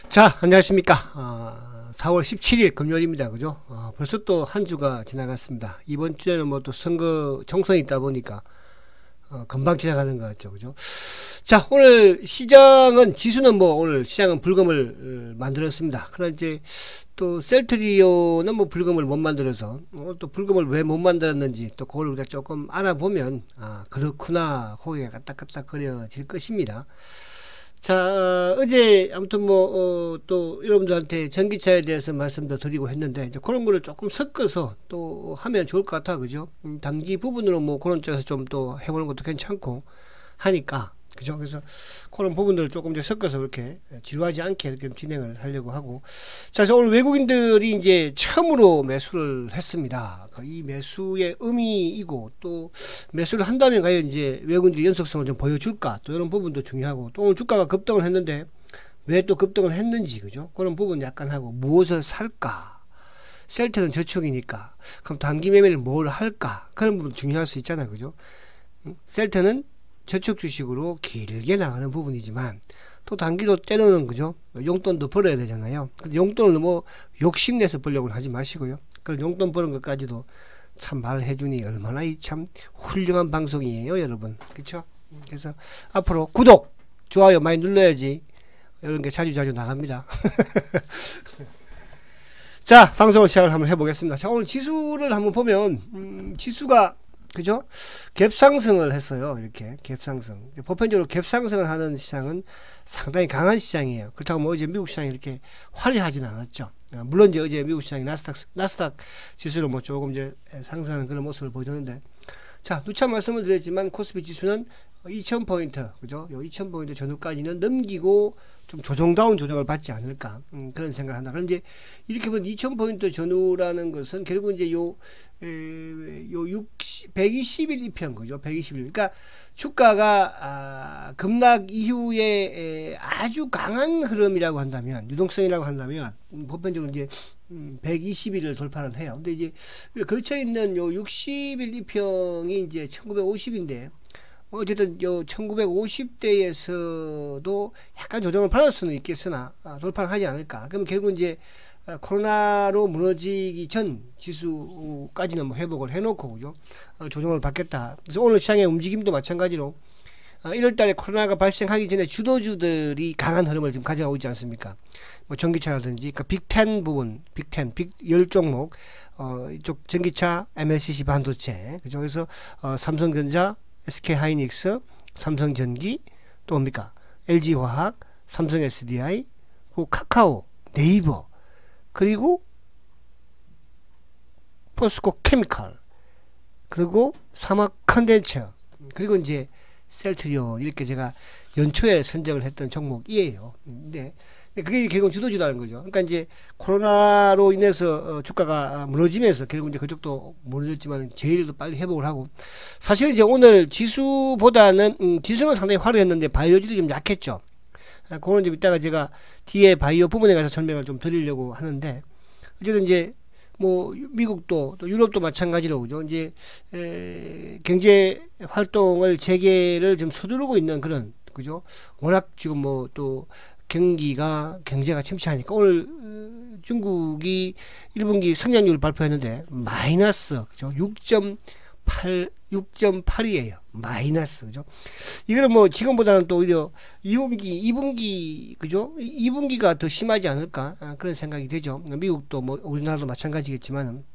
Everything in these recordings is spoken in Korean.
자, 안녕하십니까. 4월 17일 금요일입니다. 그죠? 벌써 또 한 주가 지나갔습니다. 이번 주에는 뭐 또 선거 총선이 있다 보니까 금방 지나가는 것 같죠. 그죠? 자, 오늘 시장은, 지수는 뭐 오늘 시장은 불금을 만들었습니다. 그러나 이제 또 셀트리온은 뭐 불금을 못 만들어서 또 불금을 왜 못 만들었는지 또 그걸 우리가 조금 알아보면 그렇구나, 고개가 까딱까딱 거려질 것입니다. 자, 어제 아무튼 뭐 또 여러분들한테 전기차에 대해서 말씀도 드리고 했는데 이제 그런 거를 조금 섞어서 또 하면 좋을 것 같아. 그죠? 단기 부분으로 뭐 그런 쪽에서 좀 또 해보는 것도 괜찮고 하니까, 그죠? 그래서 그런 부분들을 조금 이제 섞어서 이렇게 지루하지 않게 이렇게 진행을 하려고 하고. 자, 그래서 오늘 외국인들이 이제 처음으로 매수를 했습니다. 이 매수의 의미이고, 또 매수를 한다면 과연 이제 외국인들이 연속성을 좀 보여줄까, 또 이런 부분도 중요하고, 또 오늘 주가가 급등을 했는데 왜 또 급등을 했는지, 그죠? 그런 부분 약간 하고, 무엇을 살까? 셀트는 저축이니까 그럼 단기 매매를 뭘 할까? 그런 부분 중요할 수 있잖아요. 그죠? 셀트는 저축 주식으로 길게 나가는 부분이지만 또 단기도 때로는, 그죠, 용돈도 벌어야 되잖아요. 근데 용돈을 뭐 욕심내서 벌려고 하지 마시고요. 그런 용돈 버는 것까지도 참 말해주니 얼마나 참 훌륭한 방송이에요, 여러분. 그쵸? 그래서 앞으로 구독, 좋아요 많이 눌러야지 이런 게 자주자주 나갑니다. 자, 방송을 시작을 한번 해보겠습니다. 자, 오늘 지수를 한번 보면 지수가, 그죠? 갭상승을 했어요. 이렇게 갭상승. 보편적으로 갭상승을 하는 시장은 상당히 강한 시장이에요. 그렇다고 뭐 어제 미국 시장이 이렇게 화려하진 않았죠. 물론 이제 어제 미국 시장이 나스닥 지수로 뭐 조금 이제 상승하는 그런 모습을 보여줬는데, 자, 누차 말씀을 드렸지만 코스피 지수는 2000포인트, 그죠? 요 2000포인트 전후까지는 넘기고 좀 조정다운 조정을 받지 않을까, 그런 생각을 한다. 그럼 이제 이렇게 보면 2000포인트 전후라는 것은 결국 이제 요 120일 이평, 그죠? 120일. 그러니까 주가가 급락 이후에 아주 강한 흐름이라고 한다면, 유동성이라고 한다면 보편적으로 이제 120일을 돌파를 해요. 근데 이제 걸쳐 있는 요 60일 이평이 이제 1950인데, 어쨌든 요 1950대에서도 약간 조정을 받을 수는 있겠으나 돌파를 하지 않을까. 그럼 결국 이제 코로나로 무너지기 전 지수까지는 뭐 회복을 해놓고, 그죠? 조정을 받겠다. 그래서 오늘 시장의 움직임도 마찬가지로 1월달에 코로나가 발생하기 전에 주도주들이 강한 흐름을 지금 가져가고 있지 않습니까? 뭐 전기차라든지, 그러니까 빅10 부분, 빅10, 빅10 종목, 이쪽 전기차, MLCC 반도체, 그죠? 그래서 삼성전자, SK하이닉스, 삼성전기, 또 뭡니까? LG화학, 삼성 SDI, 그리고 카카오, 네이버, 그리고 포스코 케미칼, 그리고 삼학 컨덴처, 그리고 이제 셀트리온, 이렇게 제가 연초에 선정을 했던 종목이에요. 근데 그게 결국 주도주라는 거죠. 그러니까 이제 코로나로 인해서 주가가 무너지면서 결국 이제 그쪽도 무너졌지만 제일 더 빨리 회복을 하고, 사실 이제 오늘 지수보다는 지수는 상당히 화려했는데 바이오주도 좀 약했죠. 그거는 좀 이따가 제가 뒤에 바이오 부분에 가서 설명을 좀 드리려고 하는데, 어쨌든 이제 뭐 미국도 또 유럽도 마찬가지로, 그죠? 이제 경제 활동을 재개를 좀 서두르고 있는 그런, 그죠? 워낙 지금 뭐 또 경제가 침체하니까 오늘 중국이 1분기 성장률 발표했는데 마이너스, 그죠? 6.8이에요. 마이너스, 그죠? 이거는 뭐 지금보다는 또 오히려 2분기, 그죠? 2분기가 더 심하지 않을까? 그런 생각이 되죠. 미국도 뭐 우리나라도 마찬가지겠지만.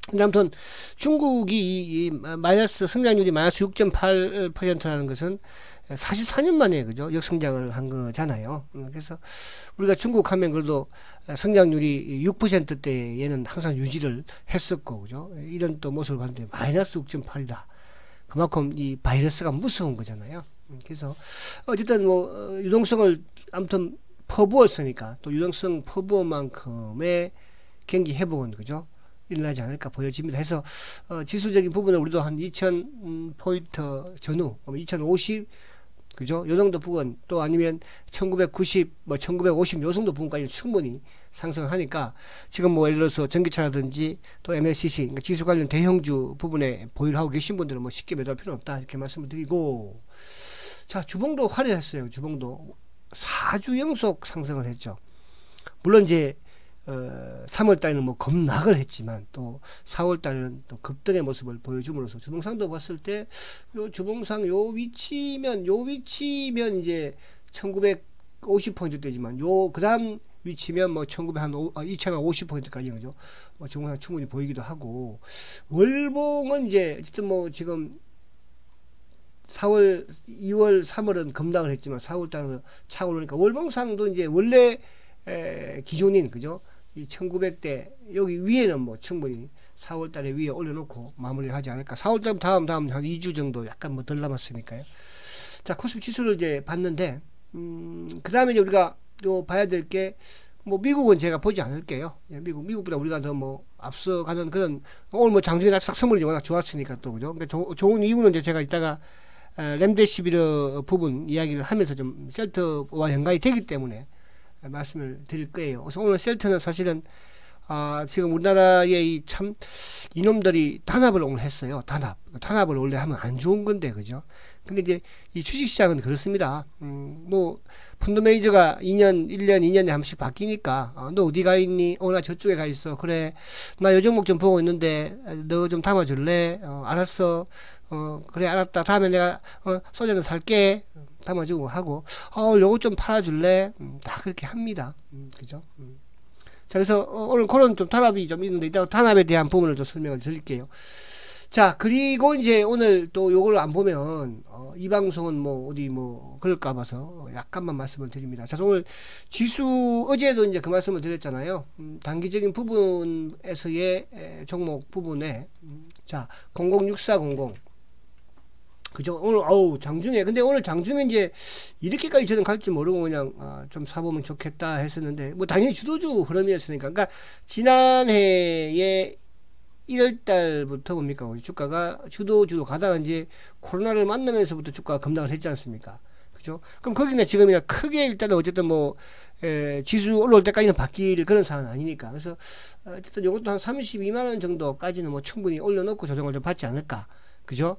근데 아무튼 중국이 이 마이너스 성장률이 마이너스 6.8%라는 것은 44년 만에, 그죠, 역성장을 한 거잖아요. 그래서 우리가 중국 하면 그래도 성장률이 6%대에는 항상 유지를 했었고, 그죠, 이런 또 모습을 봤는데 마이너스 6.8이다. 그만큼 이 바이러스가 무서운 거잖아요. 그래서 어쨌든 뭐 유동성을 아무튼 퍼부었으니까 또 유동성 퍼부은 만큼의 경기 회복은, 그죠, 일어나지 않을까 보여집니다. 해서 지수적인 부분은 우리도 한 2000포인트 전후, 2050, 그죠, 요 정도 부분, 또 아니면 1990, 뭐 1950 요 정도 부분까지 충분히 상승을 하니까 지금 뭐 예를 들어서 전기차라든지 또 MLCC, 그러니까 지수 관련 대형주 부분에 보유를 하고 계신 분들은 뭐 쉽게 매도할 필요는 없다, 이렇게 말씀을 드리고. 자, 주봉도 화려했어요. 주봉도 4주 연속 상승을 했죠. 물론 이제 3월 달에는 뭐 급락을 했지만 또 4월 달에는 또 급등의 모습을 보여줌으로써 주봉상도 봤을 때 요 주봉상 요 위치면 이제 1950포인트 되지만 요 그다음 위치면 뭐 2050포인트까지 그죠? 뭐 주봉상 충분히 보이기도 하고, 월봉은 이제 어쨌든 뭐 지금 4월, 2월, 3월은 급락을 했지만 4월 달은 차고 오르니까 월봉상도 이제 원래 기존인 그죠? 이 1900대 여기 위에는 뭐 충분히 4월 달에 위에 올려놓고 마무리를 하지 않을까. 4월 달 다음 한 2주 정도 약간 뭐 덜 남았으니까요. 자, 코스피 지수를 이제 봤는데 그 다음에 이제 우리가 또 봐야 될 게 뭐 미국은 제가 보지 않을게요. 미국보다 우리가 더 뭐 앞서가는 그런, 오늘 뭐 장중에 선물이 워낙 좋았으니까 또 그죠. 그러니까 좋은 이유는 이제 제가 이따가 렘데시비르 부분 이야기를 하면서 좀 셀트와 연관이 되기 때문에 말씀을 드릴 거예요. 그래서 오늘 셀트는 사실은 지금 우리나라의 이놈들이 단합을 오늘 했어요. 단합을 원래 하면 안 좋은 건데 그죠. 근데 이제 이 주식시장은 그렇습니다. 뭐 펀드 매니저가 1년 2년에 한 번씩 바뀌니까 너 어디 가 있니? 나 저쪽에 가 있어. 그래, 나 요 종목 좀 보고 있는데 너 좀 담아줄래? 알았어. 그래, 알았다. 다음에 내가 소주는 살게. 담아주고 하고, 요거 좀 팔아줄래? 다 그렇게 합니다. 그죠? 자, 그래서 오늘 그런 좀 단합이 좀 있는데 이따 단합에 대한 부분을 좀 설명을 드릴게요. 자, 그리고 이제 오늘 또 요걸 안 보면 이 방송은 뭐 어디 뭐 그럴까 봐서 약간만 말씀을 드립니다. 자, 오늘 지수 어제도 이제 그 말씀을 드렸잖아요. 단기적인 부분에서의 종목 부분에 자, 006400 그죠? 오늘 장중에, 근데 오늘 장중에 이제 이렇게까지 저는 갈지 모르고 그냥 좀 사보면 좋겠다 했었는데, 뭐 당연히 주도주 흐름이었으니까. 그러니까 지난해에 1월달부터 뭡니까 우리 주가가 주도주로 가다가 이제 코로나를 만나면서부터 주가가 급락을 했지 않습니까? 그죠? 그럼 거기는 지금이나 크게 일단은 어쨌든 뭐 지수 올라올 때까지는 바뀔 그런 상황은 아니니까. 그래서 어쨌든 이것도 한 32만원 정도까지는 뭐 충분히 올려놓고 조정을 좀 받지 않을까. 그죠?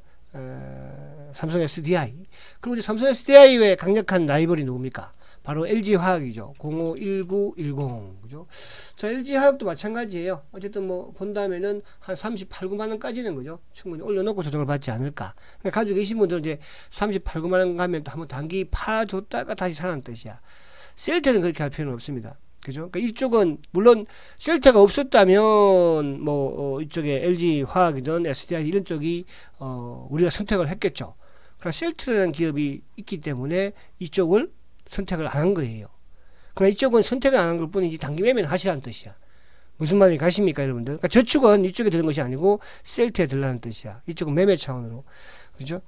삼성 SDI. 그리고 이제 삼성 SDI 외에 강력한 라이벌이 누굽니까? 바로 LG화학이죠. 051910. 그죠? 자, LG화학도 마찬가지예요. 어쨌든 뭐 본다면은 한 38, 9만원까지는 그죠? 충분히 올려놓고 조정을 받지 않을까. 그러니까 가지고 계신 분들은 이제 38, 9만원 가면 또 한번 단기 팔아줬다가 다시 사는 뜻이야. 셀트는 그렇게 할 필요는 없습니다. 그죠? 그러니까 이쪽은 물론 셀트가 없었다면 뭐 이쪽에 LG화학이든 SDI 이런 쪽이 우리가 선택을 했겠죠. 그러나 셀트라는 기업이 있기 때문에 이쪽을 선택을 안 한 거예요. 그러나 이쪽은 선택을 안 한 것 뿐이지 단기 매매는 하시라는 뜻이야. 무슨 말인지 가십니까 여러분들? 그러니까 저축은 이쪽에 드는 것이 아니고 셀트에 들라는 뜻이야. 이쪽은 매매 차원으로. 그죠?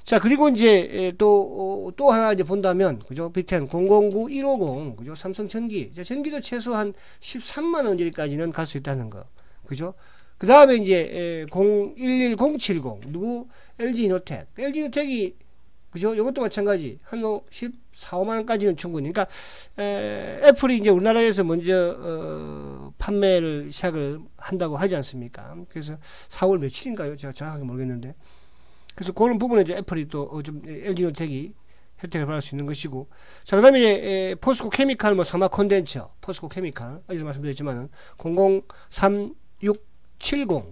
자, 그리고 이제 또 하나 이제 본다면 그죠? 비텐 009150 그죠? 삼성전기. 자, 전기도 최소한 13만 원까지는 갈 수 있다는 거. 그죠? 그 다음에 이제 011070 누구? LG이노텍. LG이노텍이 그죠? 이것도 마찬가지. 한 14, 5만 원까지는 충분히. 그러니까 애플이 이제 우리나라에서 먼저 판매를 시작을 한다고 하지 않습니까? 그래서 4월 며칠인가요? 제가 정확하게 모르겠는데. 그래서 그런 부분에 이제 애플이 또 좀 LG노텍이 혜택을 받을 수 있는 것이고. 자, 그 다음에 이제 포스코 케미칼 뭐 사마 콘덴처, 포스코 케미칼, 어제도 말씀드렸지만은 003670,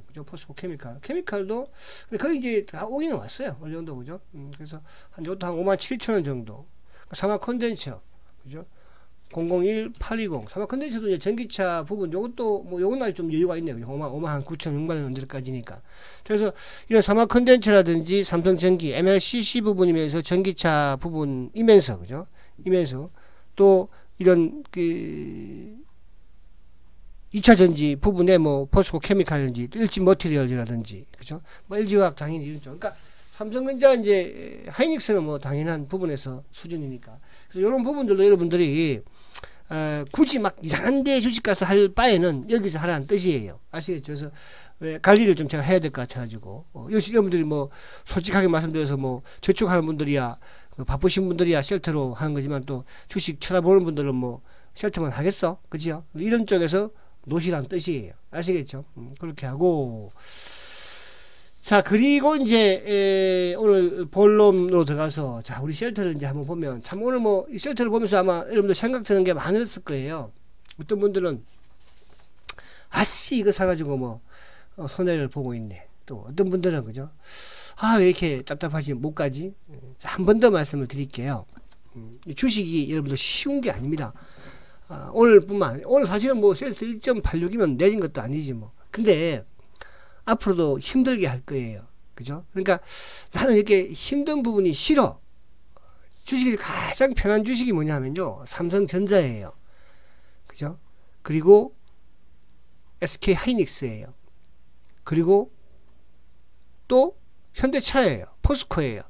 그죠? 포스코 케미칼도, 근데 거기 이제 다 오기는 왔어요. 어느 정도, 그죠? 그래서 이것도 한 57,000원 정도. 사마 콘덴처, 그죠? 001820 사마 컨덴서도 이제 전기차 부분 요것도 뭐 요건 아직 좀 여유가 있네요. 5만 9,600만 원까지니까. 그래서 이런 사마 컨덴서라든지 삼성전기 MLCC 부분이면서 전기차 부분이면서 그죠? 이면서 또 이런 그 2차 전지 부분에 뭐 포스코 케미칼이라든지 일진 머티리얼이라든지 그죠? 뭐 LG화학 당연히 이런 쪽. 그러니까 삼성전자 이제 하이닉스는 뭐 당연한 부분에서 수준이니까. 그래서 이런 부분들도 여러분들이 굳이 막 이상한 데 주식 가서 할 바에는 여기서 하라는 뜻이에요. 아시겠죠? 그래서 관리를 좀 제가 해야 될 것 같아가지고 여러분들이 뭐 솔직하게 말씀드려서 뭐 저축하는 분들이야 바쁘신 분들이야 쉘터로 하는 거지만 또 주식 쳐다보는 분들은 뭐 쉘터만 하겠어? 그죠? 이런 쪽에서 노시라는 뜻이에요. 아시겠죠? 그렇게 하고 자, 그리고 이제 오늘 본론으로 들어가서 자, 우리 쉘터를 이제 한번 보면 참 오늘 뭐 이 쉘터를 보면서 아마 여러분들 생각 드는 게 많았을 거예요. 어떤 분들은 아씨 이거 사가지고 뭐 손해를 보고 있네. 또 어떤 분들은 그죠? 아, 왜 이렇게 답답하지 못 가지? 자, 한 번 더 말씀을 드릴게요. 주식이 여러분들 쉬운 게 아닙니다. 오늘뿐만 아니라 오늘 사실은 뭐 셀스 1.86이면 내린 것도 아니지 뭐. 근데 앞으로도 힘들게 할 거예요. 그죠? 그러니까 나는 이렇게 힘든 부분이 싫어. 주식이 가장 편한 주식이 뭐냐면요. 삼성전자예요. 그죠? 그리고 SK 하이닉스예요. 그리고 또 현대차예요. 포스코예요.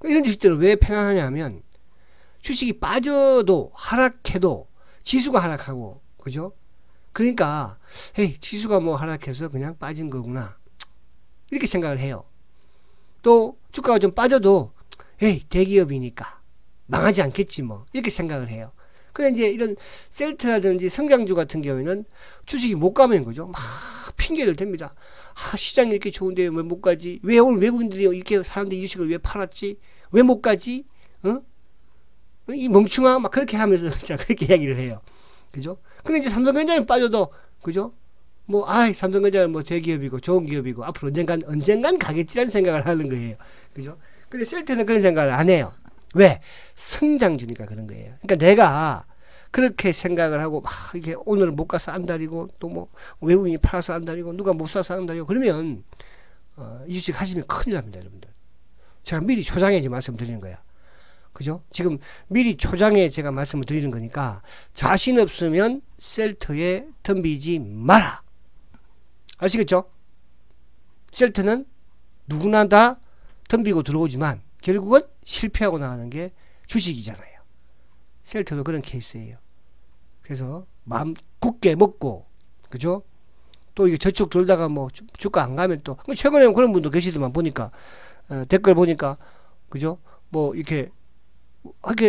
이런 주식들은 왜 편안하냐면 주식이 빠져도 하락해도 지수가 하락하고 그죠? 그러니까 에이 지수가 뭐 하락해서 그냥 빠진 거구나 이렇게 생각을 해요. 또 주가가 좀 빠져도 에이 대기업이니까 망하지 않겠지 뭐 이렇게 생각을 해요. 근데 이제 이런 셀트라든지 성장주 같은 경우에는 주식이 못 가면 거죠. 막 핑계를 댑니다. 아, 시장이 이렇게 좋은데 왜 못 가지? 왜 오늘 외국인들이 이렇게 사람들이 이 주식을 왜 팔았지? 왜 못 가지? 이 멍충아 막 그렇게 하면서 자 그렇게 이야기를 해요. 그죠? 근데 이제 삼성전자는 빠져도 그죠? 뭐 삼성전자는 뭐 대기업이고 좋은 기업이고 앞으로 언젠간 가겠지라는 생각을 하는 거예요. 그죠? 근데 셀트는 그런 생각을 안 해요. 왜? 성장주니까 그런 거예요. 그러니까 내가 그렇게 생각을 하고 막 이게 오늘 못 가서 안달이고 또 뭐 외국인이 팔아서 안달이고 누가 못 사서 안달이고 그러면 이 주식 하시면 큰일 납니다, 여러분들. 제가 미리 초장에 이제 말씀드리는 거야. 그죠? 지금 미리 초장에 제가 말씀을 드리는 거니까 자신 없으면 셀트에 덤비지 마라. 아시겠죠? 셀트는 누구나 다 덤비고 들어오지만 결국은 실패하고 나가는 게 주식이잖아요. 셀트도 그런 케이스예요. 그래서 마음 굳게 먹고 그죠? 또 이게 저쪽 돌다가 뭐 주가 안 가면 또 최근에 그런 분도 계시더만 보니까 댓글 보니까 그죠? 뭐 이렇게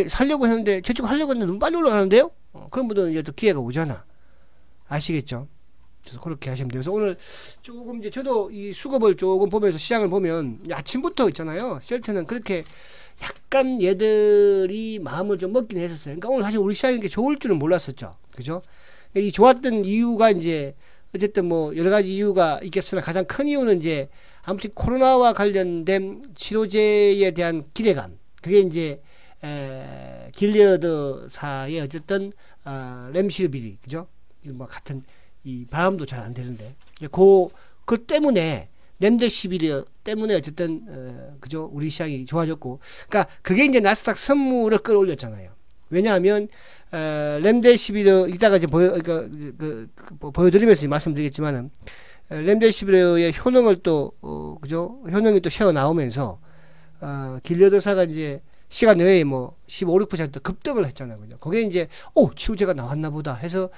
살려고 했는데 저쪽 하려고 했는데 너무 빨리 올라가는데요? 그런 분들은 이제 또 기회가 오잖아. 아시겠죠? 그래서 그렇게 하시면 돼요. 그래서 오늘 조금 이제 저도 이 수급을 조금 보면서 시장을 보면 아침부터 있잖아요. 셀트는 그렇게 약간 얘들이 마음을 좀 먹긴 했었어요. 그러니까 오늘 사실 우리 시장이 이렇게 좋을 줄은 몰랐었죠. 그죠? 이 좋았던 이유가 이제 어쨌든 뭐 여러 가지 이유가 있겠으나 가장 큰 이유는 이제 아무튼 코로나와 관련된 치료제에 대한 기대감. 그게 이제 길리어드사의 어쨌든 렘시르비리 그죠? 뭐 같은 이 발음도 잘 안 되는데 그 때문에 렘데시비르 때문에 어쨌든 그죠? 우리 시장이 좋아졌고 그러니까 그게 이제 나스닥 선물을 끌어올렸잖아요. 왜냐하면 렘데시비르 이따가 이제 보여드리면서 말씀드리겠지만은 렘데시비르의 효능을 또 그죠? 효능이 또 새어 나오면서 길리어드사가 이제 시간 내에 뭐 15, 16% 급등을 했잖아요. 그죠? 거기에 이제 치료제가 나왔나 보다 해서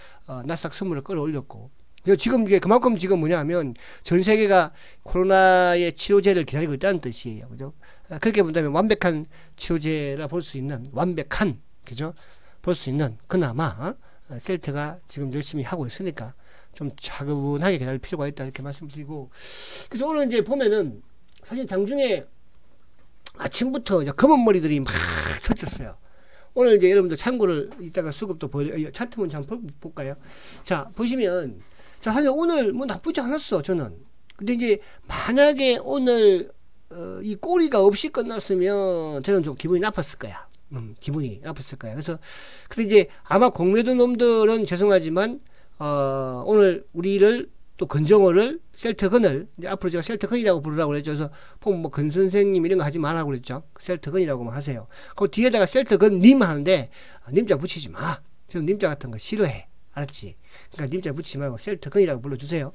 나스닥 선물을 끌어올렸고 지금 이게 그만큼 지금 뭐냐 하면 전 세계가 코로나의 치료제를 기다리고 있다는 뜻이에요. 그죠? 그렇게 본다면 완벽한 치료제라 볼 수 있는 완벽한 그죠? 볼 수 있는 그나마 셀트가 지금 열심히 하고 있으니까 좀 차분하게 기다릴 필요가 있다 이렇게 말씀드리고 그래서 오늘 이제 보면은 사실 장중에 아침부터 이제 검은 머리들이 막 터졌어요. 오늘 이제 여러분들 참고를 이따가 수급도 차트 먼저 한번 볼까요? 자, 보시면 자, 사실 오늘 뭐 나쁘지 않았어, 저는. 근데 이제 만약에 오늘 이 꼬리가 없이 끝났으면 저는 좀 기분이 나빴을 거야. 기분이 나빴을 거야. 그래서 근데 이제 아마 공매도 놈들은 죄송하지만 오늘 우리를 또 건정어를 셀트건을 이제 앞으로 제가 셀트건이라고 부르라고 그랬죠. 그래서 보면 뭐 건 선생님 이런 거 하지 말라고 그랬죠. 셀트건이라고만 하세요. 그 뒤에다가 셀트건 님 하는데 님자 붙이지 마. 저는 님자 같은 거 싫어해. 알았지? 그러니까 님자 붙이지 말고 셀트건이라고 불러주세요.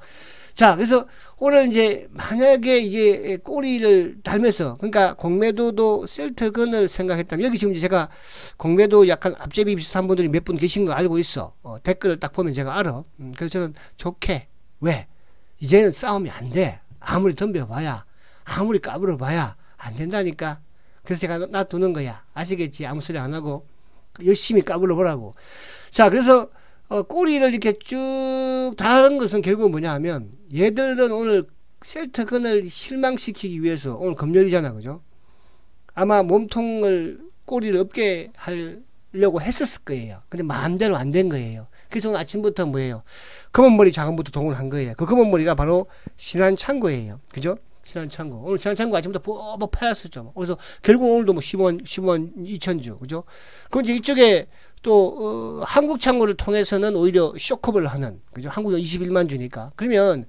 자, 그래서 오늘 이제 만약에 이게 꼬리를 달면서 그러니까 공매도도 셀트건을 생각했다면 여기 지금 제가 공매도 약간 앞제비 비슷한 분들이 몇 분 계신 거 알고 있어. 댓글을 딱 보면 제가 알아. 그래서 저는 좋게 왜? 이제는 싸우면 안 돼. 아무리 덤벼봐야 아무리 까불어봐야 안 된다니까. 그래서 제가 놔두는 거야. 아시겠지? 아무 소리 안 하고 열심히 까불어보라고. 자, 그래서 꼬리를 이렇게 쭉 다른 것은 결국은 뭐냐 하면 얘들은 오늘 셀트건을 실망시키기 위해서 오늘 금요일이잖아, 그죠? 아마 몸통을 꼬리를 없게 하려고 했었을 거예요. 근데 마음대로 안 된 거예요. 그래서 오늘 아침부터 뭐예요? 검은머리 자금부터 동원을 한 거예요. 그 검은머리가 바로 신한창고예요. 그죠? 신한창고. 오늘 신한창고 아침부터 뽀뽀 팔았었죠. 그래서 결국 오늘도 뭐 10원 2천주. 그죠? 그럼 이제 이쪽에 또, 한국창고를 통해서는 오히려 쇼크업을 하는, 그죠? 한국은 21만 주니까. 그러면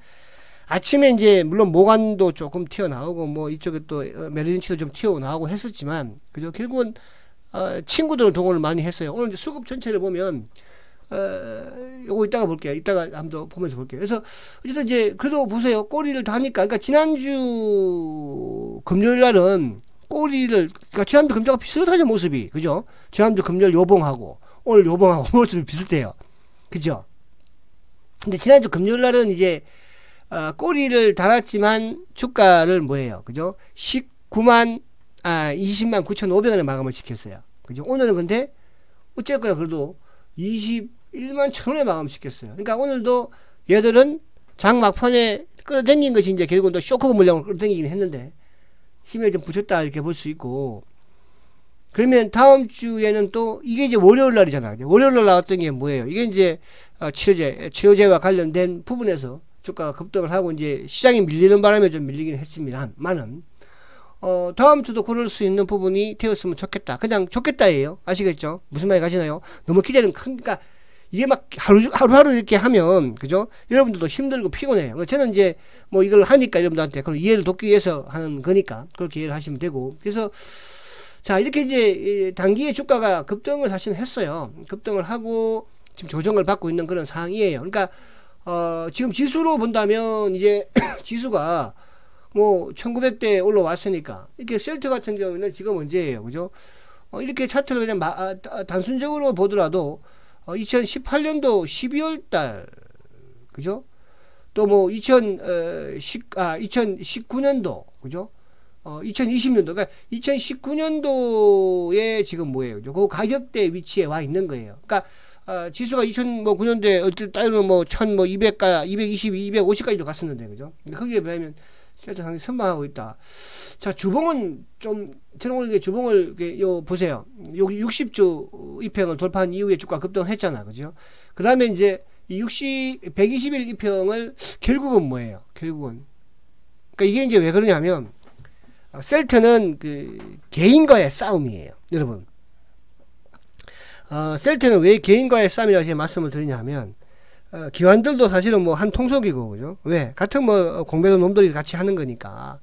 아침에 이제 물론 모간도 조금 튀어나오고 뭐 이쪽에 또 메릴린치도 좀 튀어나오고 했었지만, 그죠? 결국은, 친구들을 동원을 많이 했어요. 오늘 이제 수급 전체를 보면, 요거 이따가 볼게요. 이따가 한번 보면서 볼게요. 그래서 어쨌든 이제 그래도 보세요. 꼬리를 다니까, 그러니까 지난주 금요일 날은 꼬리를, 그러니까 지난주 금요일과 비슷하죠, 모습이. 그죠? 지난주 금요일 요봉하고 오늘 요봉하고 모습이 비슷해요. 그죠? 근데 지난주 금요일 날은 이제 꼬리를 달았지만 주가를 뭐예요? 그죠? 20만 9,500원에 마감을 시켰어요. 그죠? 오늘은 근데 어쨌거나 그래도 21만 1,000원에 마감시켰어요. 그러니까 오늘도 얘들은 장 막판에 끌어당긴 것이 이제 결국은 또 쇼크업 물량을 끌어당기긴 했는데 힘에 좀 붙였다 이렇게 볼 수 있고, 그러면 다음 주에는 또 이게 이제 월요일 날이잖아요. 월요일 날 나왔던 게 뭐예요? 이게 이제 치료제와 관련된 부분에서 주가가 급등을 하고 이제 시장이 밀리는 바람에 좀 밀리긴 했습니다만은 다음 주도 그럴 수 있는 부분이 되었으면 좋겠다. 그냥 좋겠다예요. 아시겠죠? 무슨 말이 가시나요? 너무 기대는 크니까 이게 막 하루하루 이렇게 하면, 그죠? 여러분들도 힘들고 피곤해요. 저는 이제 뭐 이걸 하니까 여러분들한테 그런 이해를 돕기 위해서 하는 거니까 그렇게 이해를 하시면 되고. 그래서 자, 이렇게 이제 단기에 주가가 급등을 사실은 했어요. 급등을 하고 지금 조정을 받고 있는 그런 상황이에요. 그러니까 지금 지수로 본다면 이제 지수가 뭐 1900대 올라왔으니까 이렇게 셀트 같은 경우는 지금 언제예요, 그죠? 이렇게 차트를 그냥 단순적으로 보더라도 2018년도 12월 달, 그죠? 또 뭐 2019년도, 그죠? 2020년도, 그러니까 2019년도에 지금 뭐예요, 그죠? 그 가격대 위치에 와 있는 거예요. 그러니까 지수가 2009년도에 어떤 따로는 뭐 1200가 222, 250까지도 갔었는데, 그죠? 거기에 비하면 실제 상당히 선방하고 있다. 자, 주봉은 좀, 저는 오늘 주봉을, 보세요. 여기 60주 이평을 돌파한 이후에 주가 급등했잖아. 그죠? 그 다음에 이제 120일 이평을 결국은 뭐예요? 결국은. 그러니까 이게 이제 왜 그러냐면, 셀트는 그 개인과의 싸움이에요. 여러분. 셀트는 왜 개인과의 싸움이라고 제가 말씀을 드리냐면, 기관들도 사실은 뭐 한 통속이고, 그죠? 왜? 같은 뭐 공매도 놈들이 같이 하는 거니까.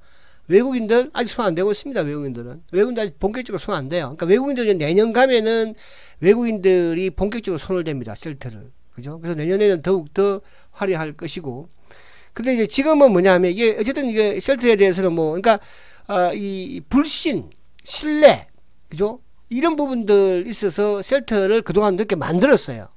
외국인들 아직 손 안 대고 있습니다. 외국인들 아직 본격적으로 손 안 대요. 그러니까 외국인들은 내년 가면은 외국인들이 본격적으로 손을 댑니다. 셀트를. 그죠? 그래서 내년에는 더욱 더 화려할 것이고. 근데 이제 지금은 뭐냐면 이게 어쨌든 이게 셀트에 대해서는 뭐, 그러니까, 이 불신, 신뢰, 그죠? 이런 부분들 있어서 셀트를 그동안 그렇게 만들었어요.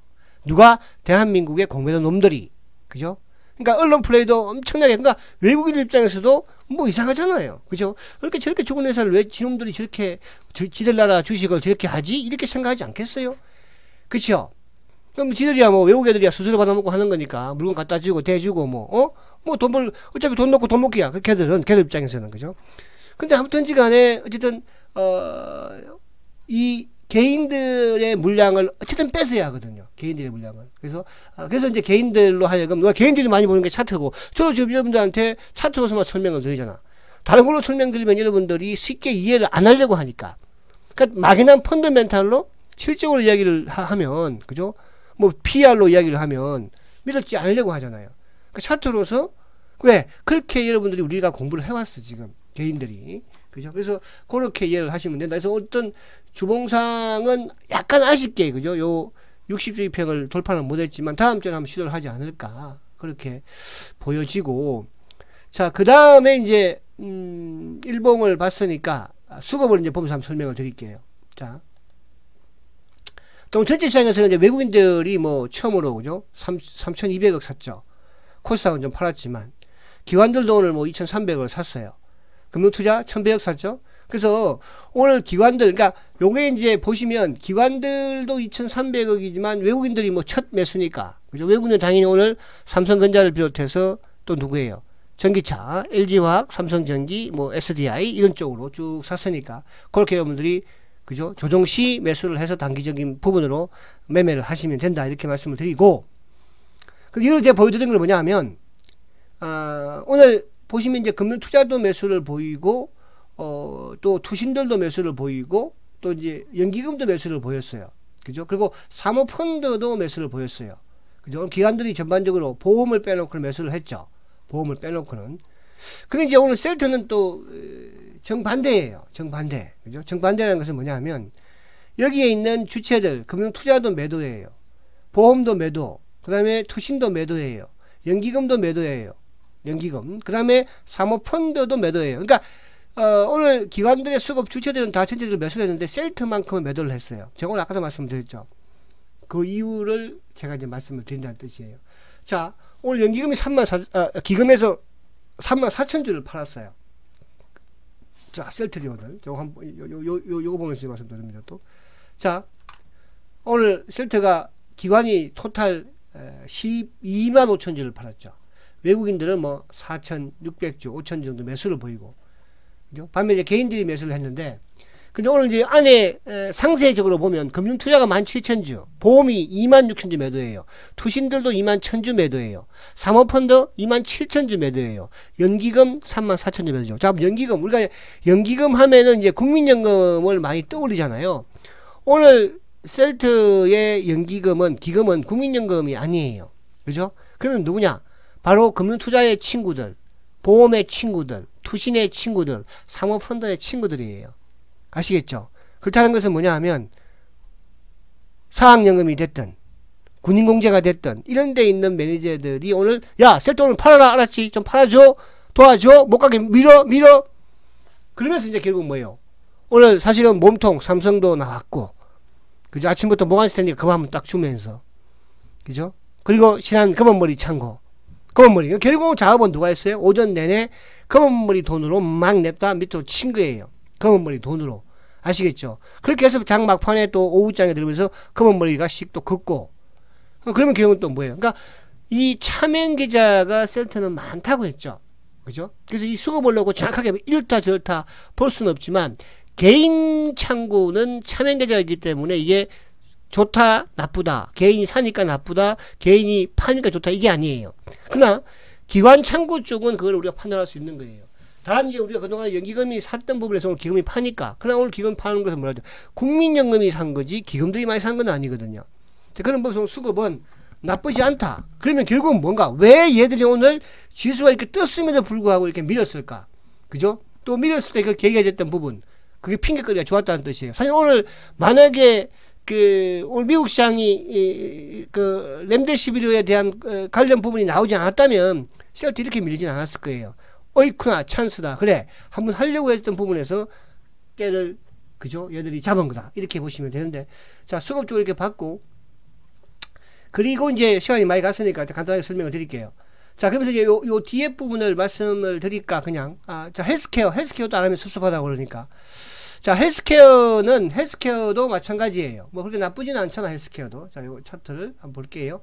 누가? 대한민국의 공매도 놈들이. 그죠? 그러니까 언론 플레이도 엄청나게, 그러니까 외국인 입장에서도 뭐 이상하잖아요. 그죠? 그렇게 저렇게 좋은 회사를 왜 지놈들이 저렇게 지들 나라 주식을 저렇게 하지? 이렇게 생각하지 않겠어요? 그쵸? 그럼 지들이야 뭐 외국 애들이야 수수료 받아먹고 하는 거니까 물건 갖다 주고 대주고 뭐 돈 어차피 돈 넣고 돈 먹기야. 그 걔들 입장에서는. 그죠? 근데 아무튼지 간에 어쨌든 이 개인들의 물량을 어쨌든 뺏어야 하거든요. 개인들의 물량을. 그래서 이제 개인들로 하여금, 개인들이 많이 보는 게 차트고, 저도 지금 여러분들한테 차트로서만 설명을 드리잖아. 다른 걸로 설명드리면 여러분들이 쉽게 이해를 안 하려고 하니까. 그러니까 막연한 펀더멘탈로 실적으로 이야기를 하면, 그죠? 뭐 PR로 이야기를 하면 믿지 않으려고 하잖아요. 그러니까 차트로서, 왜? 그렇게 여러분들이 우리가 공부를 해왔어, 지금. 개인들이. 그죠? 그래서 그렇게 이해를 하시면 된다. 그래서 어떤 주봉상은 약간 아쉽게, 그죠? 요 60주 이평을 돌파는 못했지만 다음 주에 한번 시도를 하지 않을까. 그렇게 보여지고. 자, 그 다음에 이제, 일봉을 봤으니까 수급을 이제 보면서 한번 설명을 드릴게요. 자. 또 전체 시장에서는 이제 외국인들이 뭐 처음으로, 그죠? 3,200억 샀죠. 코스닥은 좀 팔았지만. 기관들도 오늘 뭐 2,300억을 샀어요. 금융투자 1,100억 샀죠. 그래서 오늘 기관들, 그러니까 요게 이제 보시면 기관들도 2,300억이지만 외국인들이 뭐 첫 매수니까, 그죠? 외국인은 당연히 오늘 삼성전자를 비롯해서 또 누구예요? 전기차, LG화학, 삼성전기, 뭐 SDI 이런 쪽으로 쭉 샀으니까 그렇게 여러분들이 그죠? 조정시 매수를 해서 단기적인 부분으로 매매를 하시면 된다 이렇게 말씀을 드리고, 이걸 제가 보여드린 건 뭐냐 하면 오늘 보시면 이제 금융투자도 매수를 보이고 또 투신들도 매수를 보이고 또 이제 연기금도 매수를 보였어요. 그죠? 그리고 사모펀드도 매수를 보였어요. 그죠? 기관들이 전반적으로 보험을 빼놓고 매수를 했죠. 보험을 빼놓고는. 근데 이제 오늘 셀트는 또 정반대예요. 정반대. 그죠? 정반대라는 것은 뭐냐 하면 여기에 있는 주체들, 금융투자도 매도예요. 보험도 매도. 그 다음에 투신도 매도예요. 연기금도 매도예요. 연기금. 그 다음에 사모펀드도 매도예요. 그러니까 오늘 기관들의 수급 주체들은 다 전체적으로 매수를 했는데 셀트만큼은 매도를 했어요. 제가 오늘 아까도 말씀드렸죠. 그 이유를 제가 이제 말씀을 드린다는 뜻이에요. 자, 오늘 연기금이 기금에서 34,000주를 팔았어요. 자, 셀트리 오늘. 요거 보면서 말씀드립니다. 또. 자, 오늘 셀트가 기관이 토탈 12만 5천주를 팔았죠. 외국인들은 뭐 4,600주, 5,000주 정도 매수를 보이고. 그죠? 반면에 이제 개인들이 매수를 했는데, 근데 오늘 이제 안에 상세적으로 보면 금융투자가 17,000주, 보험이 26,000주 매도예요. 투신들도 21,000주 매도예요. 사모펀드 27,000주 매도예요. 연기금 34,000주 매도죠. 자, 연기금, 우리가 연기금 하면은 이제 국민연금을 많이 떠올리잖아요. 오늘 셀트의 연기금은, 기금은 국민연금이 아니에요. 그죠? 그러면 누구냐? 바로 금융투자의 친구들, 보험의 친구들, 투신의 친구들, 사모펀드의 친구들이에요. 아시겠죠? 그렇다는 것은 뭐냐 하면 사학연금이 됐든 군인공제가 됐든 이런 데 있는 매니저들이 오늘 야, 셀트 오늘 팔아라, 알았지? 좀 팔아줘, 도와줘, 못 가게 밀어. 그러면서 이제 결국 뭐예요? 오늘 사실은 몸통 삼성도 나왔고, 그죠? 아침부터 모간스탠리가 그거 한번 딱 주면서, 그죠? 그리고 신한 검은머리 창고, 검은머리. 결국 작업은 누가 했어요? 오전 내내 검은머리 돈으로 막 냅다 밑으로 친 거예요. 검은머리 돈으로. 아시겠죠? 그렇게 해서 장 막판에 또 오후장에 들으면서 검은머리가 씩 또 긋고, 그러면 결국은 또 뭐예요? 그러니까 이 차명 계좌가 셀트는 많다고 했죠. 그죠? 그래서 이 수급을 놓고 정확하게 이렇다 저렇다 볼 수는 없지만, 개인 창구는 차명 계좌이기 때문에 이게 좋다 나쁘다, 개인이 사니까 나쁘다, 개인이 파니까 좋다, 이게 아니에요. 그러나 기관 창구 쪽은 그걸 우리가 판단할 수 있는 거예요. 단 이제 우리가 그동안 연기금이 샀던 부분에서 오늘 기금이 파니까, 그러나 오늘 기금 파는 것은 뭐라죠? 국민연금이 산 거지 기금들이 많이 산 건 아니거든요. 그런 법상 수급은 나쁘지 않다. 그러면 결국은 뭔가, 왜 얘들이 오늘 지수가 이렇게 떴음에도 불구하고 이렇게 밀었을까? 그죠? 또 밀었을 때 그 계기가 됐던 부분, 그게 핑계거리가 좋았다는 뜻이에요. 사실 오늘 만약에 오늘 미국 시장이 렘데시비르에 대한 관련 부분이 나오지 않았다면 셀트 이렇게 밀리진 않았을 거예요. 어이쿠나, 찬스다. 그래, 한번 하려고 했던 부분에서 때를, 그죠? 얘들이 잡은 거다. 이렇게 보시면 되는데, 자, 수급 쪽으로 이렇게 받고, 그리고 이제 시간이 많이 갔으니까 간단하게 설명을 드릴게요. 자, 그러면서 이제 요 뒤에 부분을 말씀을 드릴까, 그냥. 자, 헬스케어도 안 하면 섭섭하다고 그러니까. 자, 헬스케어도 마찬가지예요. 뭐 그렇게 나쁘진 않잖아, 헬스케어도. 자, 요 차트를 한번 볼게요.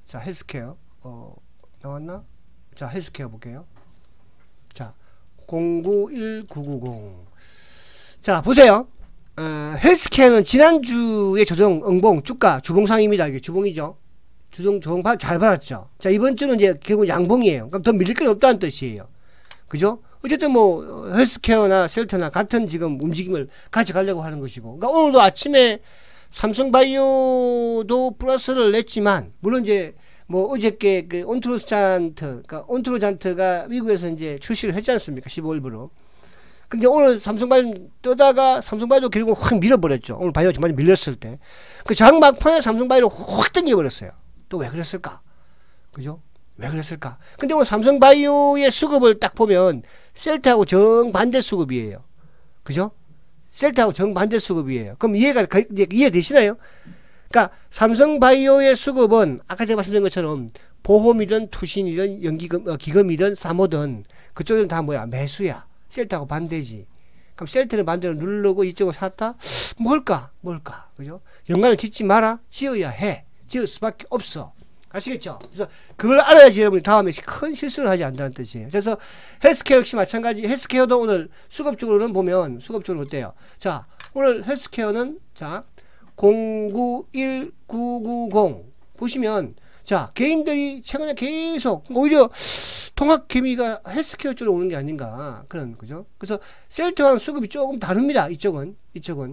자, 헬스케어. 나왔나? 자, 헬스케어 볼게요. 자, 091990. 자, 보세요. 헬스케어는 지난주에 조정, 응봉, 주가, 주봉상입니다. 이게 주봉이죠. 조정 잘 받았죠. 자, 이번 주는 이제 결국 양봉이에요. 그럼 더 밀릴 건 없다는 뜻이에요. 그죠? 어쨌든 뭐, 헬스케어나 셀트나 같은 지금 움직임을 같이 가려고 하는 것이고. 그러니까 오늘도 아침에 삼성바이오도 플러스를 냈지만, 물론 이제 뭐 어저께 그 온트로잔트가 미국에서 이제 출시를 했지 않습니까? 15일부로. 근데 오늘 삼성바이오 뜨다가 삼성바이오도 결국 확 밀어버렸죠. 오늘 바이오 정말 밀렸을 때. 그 장 막판에 삼성바이오를 확 당겨버렸어요. 또 왜 그랬을까? 그죠? 왜 그랬을까? 근데 오늘 삼성바이오의 수급을 딱 보면 셀트하고 정반대 수급이에요. 그죠? 셀트하고 정반대 수급이에요. 그럼 이해되시나요? 그러니까 삼성바이오의 수급은 아까 제가 말씀드린 것처럼 보험이든 투신이든 연기금, 기금이든 사모든 그쪽은 다 뭐야? 매수야. 셀트하고 반대지. 그럼 셀트는 반대로 누르고 이쪽을 샀다? 뭘까? 그죠? 연관을 짓지 마라? 지어야 해. 지을 수밖에 없어. 아시겠죠? 그래서 그걸 알아야지 여러분이 다음에 큰 실수를 하지 않는다는 뜻이에요. 그래서 헬스케어 역시 마찬가지. 헬스케어도 오늘 수급적으로는 보면 수급적으로 어때요? 자, 오늘 헬스케어는 자 091990 보시면 자 개인들이 최근에 계속 오히려 통합개미가 헬스케어 쪽으로 오는 게 아닌가 그런 그죠? 그래서 셀트와는 수급이 조금 다릅니다. 이쪽은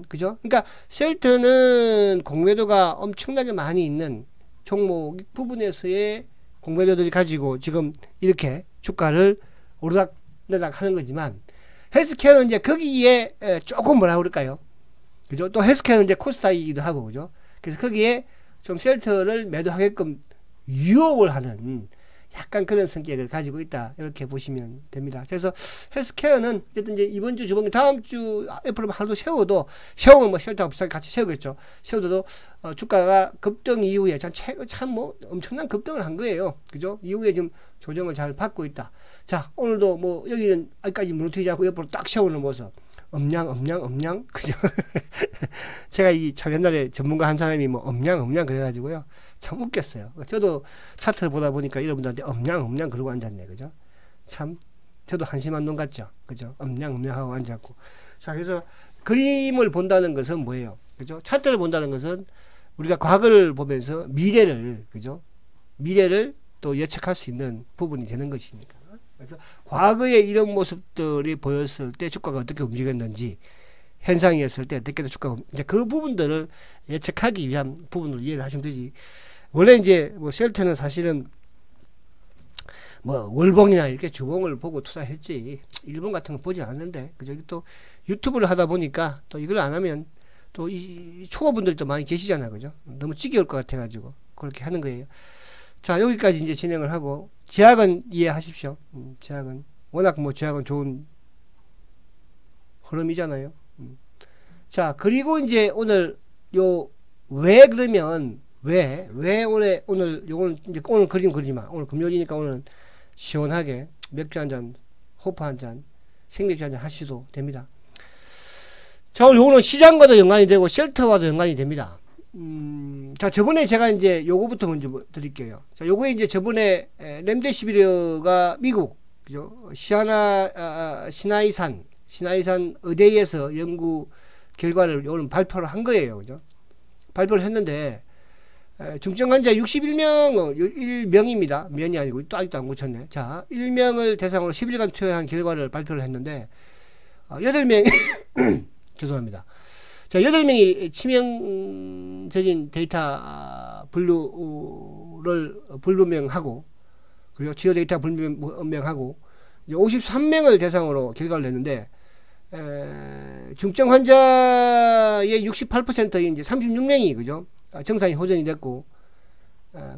그죠? 그러니까 셀트는 공매도가 엄청나게 많이 있는 종목 부분에서의 공매도들이 가지고 지금 이렇게 주가를 오르락내락 하는 거지만 헬스케어는 이제 거기에 조금 뭐라 그럴까요? 그죠? 또 헬스케어는 이제 코스닥이기도 하고 그죠? 그래서 거기에 좀 셀트를 매도하게끔 유혹을 하는 약간 그런 성격을 가지고 있다 이렇게 보시면 됩니다. 그래서 헬스케어는 어쨌든 이제 이번 주 주봉이 다음 주 애플로 하루도 세워도 세우면 뭐 셀트하고 비슷하게 같이 세우겠죠. 세워도 주가가 급등 이후에 참 뭐 엄청난 급등을 한 거예요. 그죠? 이후에 지금 조정을 잘 받고 있다. 자 오늘도 뭐 여기는 아직까지 무너뜨리지 않고 옆으로 딱 세우는 모습. 엄냥 그죠? 제가 이 참 옛날에 전문가 한 사람이 뭐 엄냥 그래가지고요 참 웃겼어요. 저도 차트를 보다 보니까 여러분들한테 엄냥 그러고 앉았네 그죠? 참 저도 한심한 놈 같죠 그죠? 엄냥 하고 앉았고 자 그래서 그림을 본다는 것은 뭐예요 그죠? 차트를 본다는 것은 우리가 과거를 보면서 미래를 그죠? 미래를 또 예측할 수 있는 부분이 되는 것이니까. 그래서 과거에 이런 모습들이 보였을 때 주가가 어떻게 움직였는지 현상이었을 때 어떻게 주가가 이제 그 부분들을 예측하기 위한 부분을 이해를 하시면 되지. 원래 이제 뭐 셀트는 사실은 뭐 월봉이나 이렇게 주봉을 보고 투자했지 일본 같은 거 보지 않았는데 그죠? 또 유튜브를 하다 보니까 또 이걸 안 하면 또 이 초보분들이 또 많이 계시잖아요 그죠? 너무 지겨울 것 같아 가지고 그렇게 하는 거예요. 자 여기까지 이제 진행을 하고 제약은 이해하십시오. 제약은 워낙 뭐 제약은 좋은 흐름이잖아요. 자 그리고 이제 오늘 요 왜 그러면 왜 오늘 요거는 이제 오늘 그림 그리지 마. 오늘 금요일이니까 오늘 시원하게 맥주 한잔 호프 한잔 생맥주 한잔 하셔도 됩니다. 자 오늘 요거는 시장과도 연관이 되고 셀터와도 연관이 됩니다. 자 저번에 제가 이제 요거부터 먼저 드릴게요. 자 요거에 이제 저번에 렘데시비르가 미국 그죠? 시나이산 의대에서 연구 결과를 오늘 발표를 한 거예요. 그죠? 발표를 했는데 중증 환자 61명입니다. 면이 아니고 또 아직도 안 고쳤네. 자 1명을 대상으로 10일간 투여한 결과를 발표를 했는데 8명 죄송합니다. 자, 8명이 치명적인 데이터 불분명하고, 그리고 주요 데이터 불분명하고, 53명을 대상으로 결과를 냈는데, 중증 환자의 68%인 이제 36명이, 그죠? 정상이 호전이 됐고,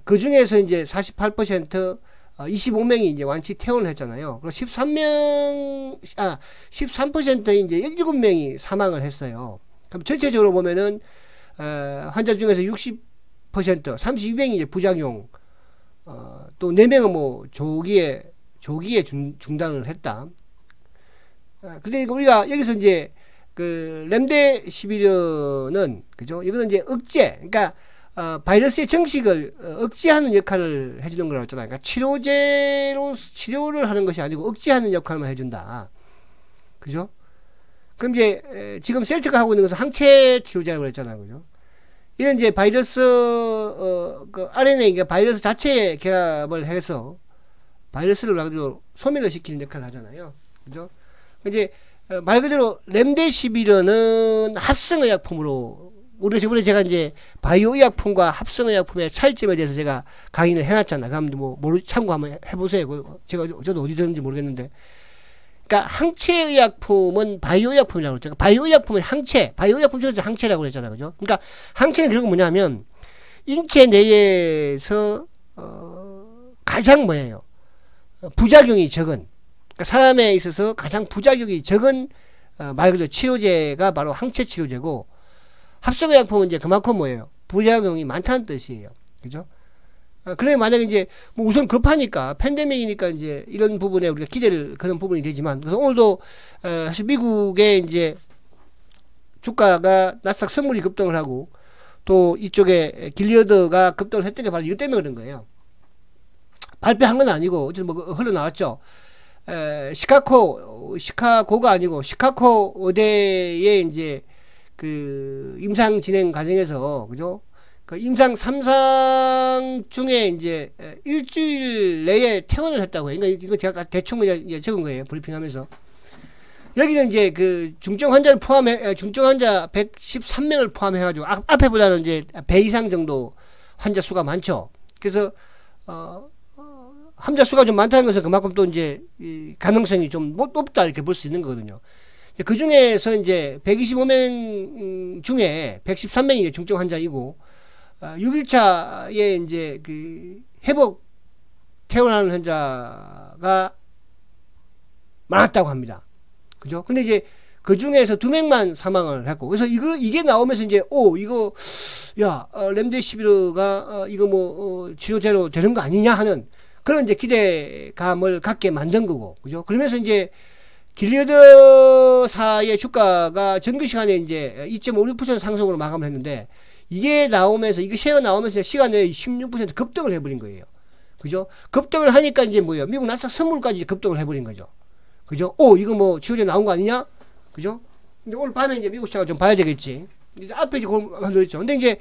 그 중에서 이제 48%, 25명이 이제 완치 퇴원을 했잖아요. 그리고 13%인 이제 7명이 사망을 했어요. 그럼 전체적으로 보면은 환자 중에서 60% 32명이 이제 부작용 또 4명은 뭐 조기에 중단을 했다. 근데 우리가 여기서 이제 그 렘데시비르는 그죠? 이거는 이제 억제 그러니까 바이러스의 정식을 억제하는 역할을 해주는 거라고 했잖아요. 그러니까 치료를 하는 것이 아니고 억제하는 역할만 해준다. 그죠? 그럼 이제 지금 셀트가 하고 있는 것은 항체 치료제라고 했잖아요. 그죠? 이런 이제 바이러스 그 RNA 그러니까 바이러스 자체에 결합을 해서 바이러스를 말 그대로 소멸을 시키는 역할을 하잖아요. 그죠? 이제 말 그대로 렘데시비르는 합성의약품으로 우리 저번에 제가 이제 바이오의약품과 합성의약품의 차이점에 대해서 제가 강의를 해놨잖아요. 그럼 뭐 참고 한번 해보세요. 저도 어디 들었는지 모르겠는데. 그러니까 항체의약품은 바이오의약품이라고 그랬죠. 바이오의약품은 항체, 바이오의약품 중에서 항체라고 그랬잖아요. 그죠? 그러니까 항체는 결국 뭐냐면 인체 내에서 가장 뭐예요? 부작용이 적은 그러니까 사람에 있어서 가장 부작용이 적은 말 그대로 치료제가 바로 항체 치료제고 합성의약품은 이제 그만큼 뭐예요? 부작용이 많다는 뜻이에요. 그죠? 그래 만약에 이제 뭐 우선 급하니까 팬데믹이니까 이제 이런 부분에 우리가 기대를 그런 부분이 되지만 그래서 오늘도 사실 미국의 이제 주가가 나스닥 선물이 급등을 하고 또 이쪽에 길리어드가 급등을 했던 게 바로 이것 때문에 그런 거예요. 발표한 건 아니고 어쨌든 뭐 흘러나왔죠. 시카고가 아니고 시카고 의대에 이제 그 임상 진행 과정에서 그죠? 그 임상 3상 중에 이제 일주일 내에 퇴원을 했다고 해요. 그러니까 이거 제가 대충 적은 거예요. 브리핑하면서. 여기는 이제 그 중증 환자를 포함해, 중증 환자 113명을 포함해가지고 앞에보다는 이제 배 이상 정도 환자 수가 많죠. 그래서, 환자 수가 좀 많다는 것은 그만큼 또 이제 이 가능성이 좀 높다 이렇게 볼 수 있는 거거든요. 그 중에서 이제 125명 중에 113명이 중증 환자이고, 6일차에 이제 그 회복 퇴원하는 환자가 많았다고 합니다. 그죠? 근데 이제 그 중에서 2명만 사망을 했고, 그래서 이게 나오면서 이제, 이거, 렘데시비르가, 이거 뭐, 치료제로 되는 거 아니냐 하는 그런 이제 기대감을 갖게 만든 거고, 그죠? 그러면서 이제, 길리어드사의 주가가 정규 시간에 이제 2.56% 상승으로 마감을 했는데, 이게 나오면서, 이게 쉐어가 나오면서 시간 내에 16% 급등을 해버린 거예요. 그죠? 급등을 하니까 이제 뭐예요? 미국 나스닥 선물까지 급등을 해버린 거죠. 그죠? 이거 뭐 치료제 나온 거 아니냐? 그죠? 근데 오늘 밤에 이제 미국 시장을 좀 봐야 되겠지. 이제 앞에 이제 그랬죠. 근데 이제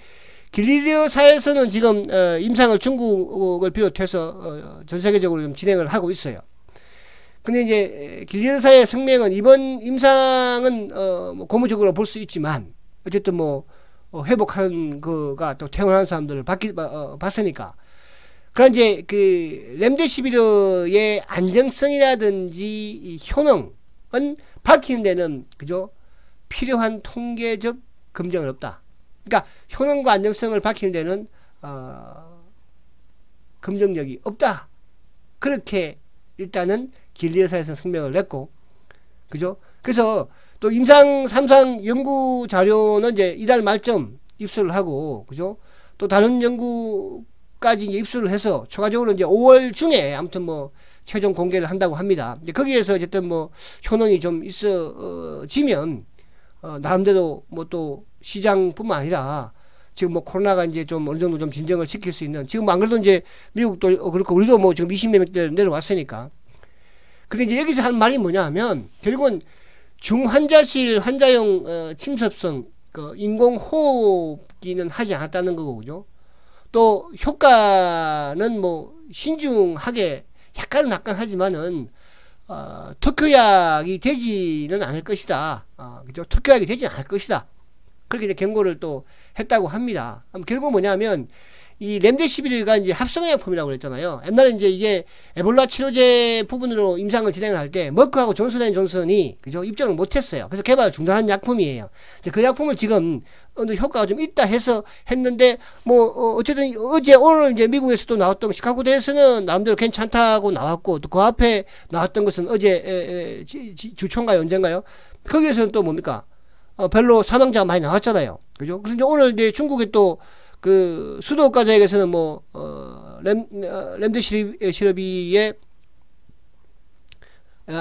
길리어드사에서는 지금 임상을 중국을 비롯해서 전 세계적으로 좀 진행을 하고 있어요. 근데 이제 길리어드사의 성명은 이번 임상은 뭐 고무적으로 볼 수 있지만 어쨌든 뭐 회복하는 거가 또 퇴원하는 사람들을 봤으니까. 그러나 이제 그 렘데시비르의 안정성이라든지 효능은 밝히는 데는 그죠? 필요한 통계적 검증은 없다. 그러니까 효능과 안정성을 밝히는 데는 검증력이 없다. 그렇게 일단은 길리어드사에서 성명을 냈고, 그죠? 그래서 또 임상 3상 연구 자료는 이제 이달 말쯤 입수를 하고, 그죠? 또 다른 연구까지 이제 입수를 해서 추가적으로 이제 5월 중에 아무튼 뭐 최종 공개를 한다고 합니다. 이제 거기에서 어쨌든 뭐 효능이 좀 있어지면 나름대로 뭐 또 시장뿐만 아니라 지금 뭐 코로나가 이제 좀 어느 정도 좀 진정을 시킬 수 있는, 지금 안 그래도 이제 미국도 그렇고 우리도 뭐 지금 20몇 명대 내려왔으니까. 근데 이제 여기서 한 말이 뭐냐 하면 결국은 중환자실 환자용 침습성 그 인공호흡기는 하지 않았다는 거고, 그죠? 또 효과는 뭐 신중하게 약간은 하지만은 특효약이 되지는 않을 것이다. 그죠? 특효약이 되지는 않을 것이다. 그렇게 이제 경고를 또 했다고 합니다. 결국 뭐냐면 이 렘데시비르가 이제 합성의약품이라고 그랬잖아요. 옛날에 이제 이게 에볼라 치료제 부분으로 임상을 진행을 할 때 머크하고 존슨앤존슨이 그죠? 입증을 못했어요. 그래서 개발을 중단한 약품이에요. 이제 그 약품을 지금 어느 효과가 좀 있다 해서 했는데 뭐 어쨌든 어제 오늘 이제 미국에서도 나왔던 시카고대에서는 나름대로 괜찮다고 나왔고, 또 그 앞에 나왔던 것은 어제 주초인가요 언젠가요? 거기에서는 또 뭡니까? 별로 사망자가 많이 나왔잖아요. 그죠? 그래서 이제 오늘 이제 중국에 또 그 수도국가장에서는 뭐 렘데시비르의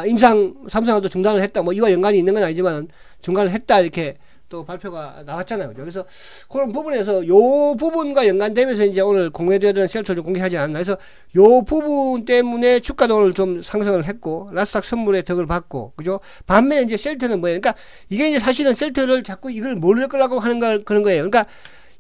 임상 3상을 또 중단을 했다. 뭐 이와 연관이 있는 건 아니지만 중단을 했다 이렇게 또 발표가 나왔잖아요. 그래서 그런 부분에서 요 부분과 연관되면서 이제 오늘 공개되던 쉘터를 공개하지 않았나. 그래서 요 부분 때문에 주가도 오늘 좀 상승을 했고 나스닥 선물의 덕을 받고, 그죠? 반면에 이제 쉘터는 뭐예요? 그러니까 이게 이제 사실은 쉘터를 자꾸 이걸 모를 거라고 하는 그런 거예요. 그러니까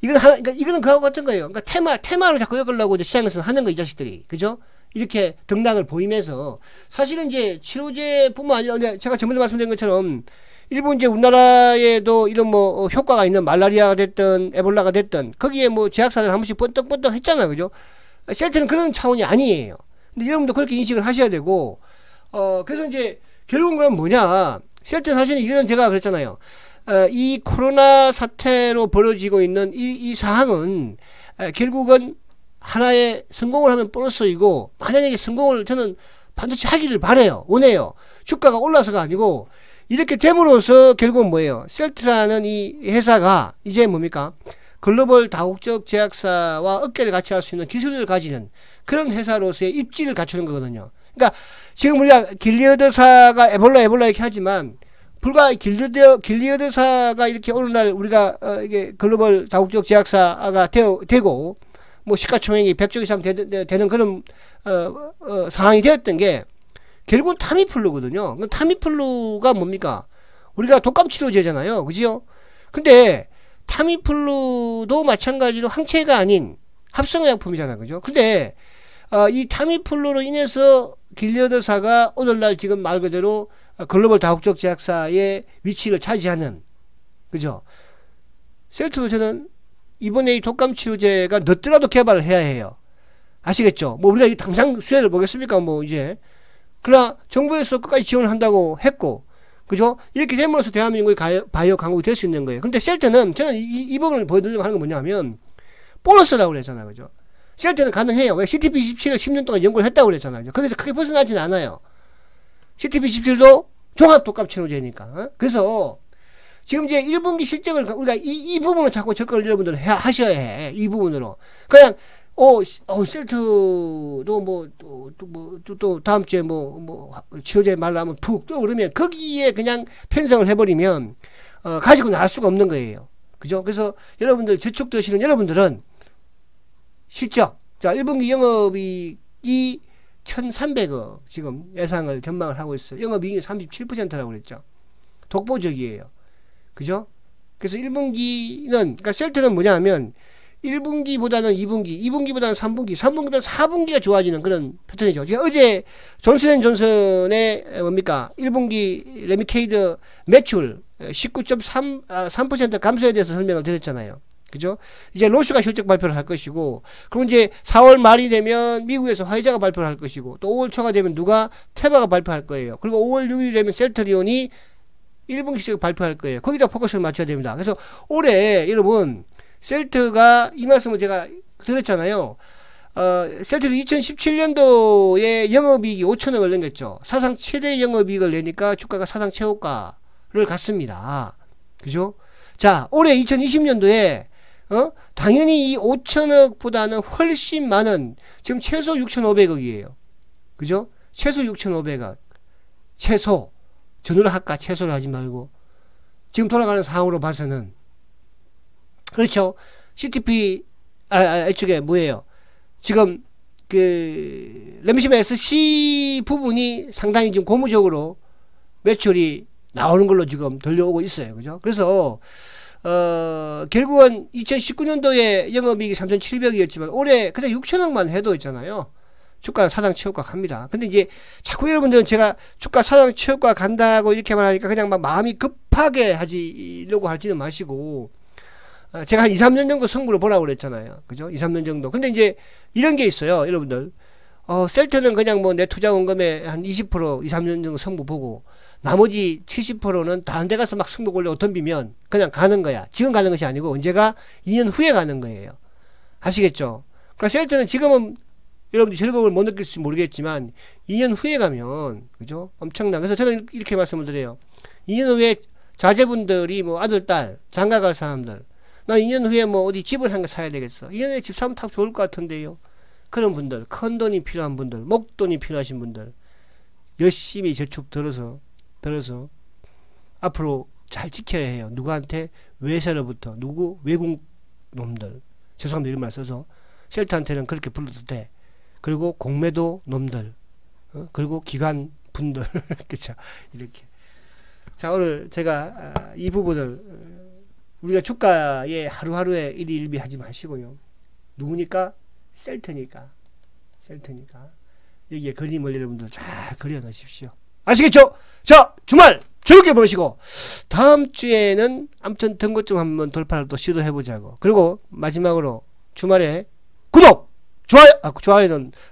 이거는 그거하고 같은 거예요. 그러니까 테마로 자꾸 엮으려고 이제 시장에서 하는 거, 이 자식들이. 그죠? 이렇게 등락을 보이면서 사실은 이제 치료제뿐만 아니라 제가 전번에 말씀드린 것처럼 일본 이제 우리나라에도 이런 뭐 효과가 있는 말라리아가 됐든 에볼라가 됐든 거기에 뭐 제약사들 한 번씩 번떡번떡 했잖아요. 그죠? 셀트는 그런 차원이 아니에요. 근데 여러분도 그렇게 인식을 하셔야 되고, 그래서 이제 결국은 그럼 뭐냐. 셀트 사실은 이거는 제가 그랬잖아요. 이 코로나 사태로 벌어지고 있는 이 사항은 결국은 하나의 성공을 하면 보너스이고, 만약에 성공을 저는 반드시 하기를 바라요. 원해요. 주가가 올라서가 아니고 이렇게 됨으로써 결국은 뭐예요? 셀트라는 이 회사가 이제 뭡니까? 글로벌 다국적 제약사와 어깨를 같이 할 수 있는 기술을 가지는 그런 회사로서의 입지를 갖추는 거거든요. 그러니까 지금 우리가 길리어드사가 에볼라 이렇게 하지만 불과 길리어드사가 이렇게 오늘날 우리가 이게 글로벌 다국적 제약사가 되고 뭐 시가총액이 100조 이상 되는 그런 상황이 되었던 게 결국은 타미플루거든요. 타미플루가 뭡니까? 우리가 독감 치료제잖아요. 그죠? 근데 타미플루도 마찬가지로 항체가 아닌 합성의약품이잖아요. 그죠? 근데 이 타미플루로 인해서 길리어드사가 오늘날 지금 말 그대로 글로벌 다국적 제약사의 위치를 차지하는, 그죠? 셀트도 저는 이번에 이 독감 치료제가 늦더라도 개발을 해야 해요. 아시겠죠? 뭐 우리가 당장 수혜를 보겠습니까? 뭐 이제. 그러나 정부에서 끝까지 지원을 한다고 했고, 그죠? 이렇게 됨으로써 대한민국의 바이오 강국이 될 수 있는 거예요. 근데 셀트는 저는 이 부분을 보여드리려고 하는 건 뭐냐면 보너스라고 그랬잖아요. 그죠? 셀트는 가능해요. 왜? CTP27을 10년 동안 연구를 했다고 그랬잖아요. 거기서 크게 벗어나지는 않아요. CTP27도 종합 독감 치료제니까. 그래서 지금 이제 1분기 실적을 우리가 이 부분을 자꾸 접근을 여러분들 하셔야 해. 이 부분으로. 그냥 셀트도 또 다음 주에 치료제 말라면 푹 또 그러면 거기에 그냥 편성을 해버리면 가지고 나갈 수가 없는 거예요. 그죠? 그래서 여러분들 저축 드시는 여러분들은 실적, 자 1분기 영업이익이 1300억 지금 예상을 전망을 하고 있어요. 영업이익이 37%라고 그랬죠. 독보적이에요. 그죠? 그래서 1분기는, 그러니까 셀트는 뭐냐면 1분기보다는 2분기, 2분기보다는 3분기, 3분기보다는 4분기가 좋아지는 그런 패턴이죠. 제가 어제 존슨앤존슨의 뭡니까? 1분기 레미케이드 매출 19.3% 감소에 대해서 설명을 드렸잖아요. 그죠? 이제 로스가 실적 발표를 할 것이고, 그럼 이제 4월 말이 되면 미국에서 화이자가 발표를 할 것이고, 또 5월 초가 되면 누가 테바가 발표할 거예요. 그리고 5월 6일이 되면 셀트리온이 1분기 실적 발표할 거예요. 거기다 포커스를 맞춰야 됩니다. 그래서 올해 여러분 셀트가 이 말씀을 제가 드렸잖아요. 셀트도 2017년도에 영업이익이 5천억을 넘겼죠. 사상 최대 영업이익을 내니까 주가가 사상 최고가를 갔습니다. 그죠? 자, 올해 2020년도에 당연히 이 5천억보다는 훨씬 많은, 지금 최소 6,500억이에요. 그죠? 최소 6,500억. 최소. 전후를 할까? 최소를 하지 말고. 지금 돌아가는 상황으로 봐서는. 그렇죠. CTP, 이쪽에 뭐예요? 지금, 레미시마 SC 부분이 상당히 지금 고무적으로 매출이 나오는 걸로 지금 들려오고 있어요. 그죠? 그래서, 결국은 2019년도에 영업이익이 3,700억이었지만 올해 그냥 6천억만 해도 있잖아요. 주가 사상 최고가 갑니다. 근데 이제 자꾸 여러분들은 제가 주가 사상 최고가 간다고 이렇게 말하니까 그냥 막 마음이 급하게 하려고 하지는 마시고, 제가 한 2, 3년 정도 승부를 보라고 그랬잖아요. 그죠? 2, 3년 정도. 근데 이제 이런 게 있어요. 여러분들. 셀트는 그냥 내 투자 원금의 한 20%, 2, 3년 정도 승부 보고, 나머지 70%는 다른 데 가서 막 승부 보려고 덤비면 그냥 가는 거야. 지금 가는 것이 아니고 언제가 2년 후에 가는 거예요. 아시겠죠? 그러니까 셀트는 지금은 여러분들 즐거움을 못 느낄지 모르겠지만 2년 후에 가면, 그죠? 엄청난. 그래서 저는 이렇게 말씀을 드려요. 2년 후에 자제분들이 아들, 딸, 장가갈 사람들, 나 2년 후에 어디 집을 한 개 사야 되겠어. 2년 후에 집 사면 딱 좋을 것 같은데요. 그런 분들, 큰 돈이 필요한 분들, 목돈이 필요하신 분들, 열심히 저축 들어서 앞으로 잘 지켜야 해요. 누구한테? 외세로부터. 누구? 외국 놈들. 죄송합니다. 이런 말 써서. 셀트한테는 그렇게 불러도 돼. 그리고 공매도 놈들, 그리고 기관 분들, 그쵸? 이렇게. 자, 오늘 제가 이 부분을 우리가 주가에 하루하루에 일희일비 하지 마시고요. 누구니까? 셀트니까. 여기에 그림을 여러분들 잘 그려 놓으십시오. 아시겠죠? 자, 주말 즐겁게 보내시고 다음 주에는 아무튼 등급 좀 한번 돌파를 또 시도해 보자고. 그리고 마지막으로 주말에 구독!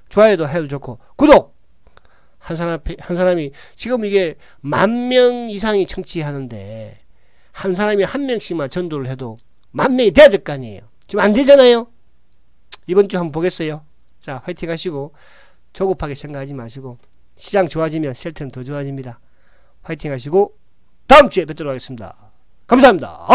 좋아요도 해도 좋고, 구독! 한 사람이, 지금 이게 10,000명 이상이 청취하는데, 한 사람이 한 명씩만 전도를 해도 10,000명이 돼야 될 거 아니에요. 지금 안 되잖아요? 이번 주 한번 보겠어요. 자, 화이팅 하시고, 조급하게 생각하지 마시고, 시장 좋아지면 셀트는 더 좋아집니다. 화이팅 하시고, 다음 주에 뵙도록 하겠습니다. 감사합니다.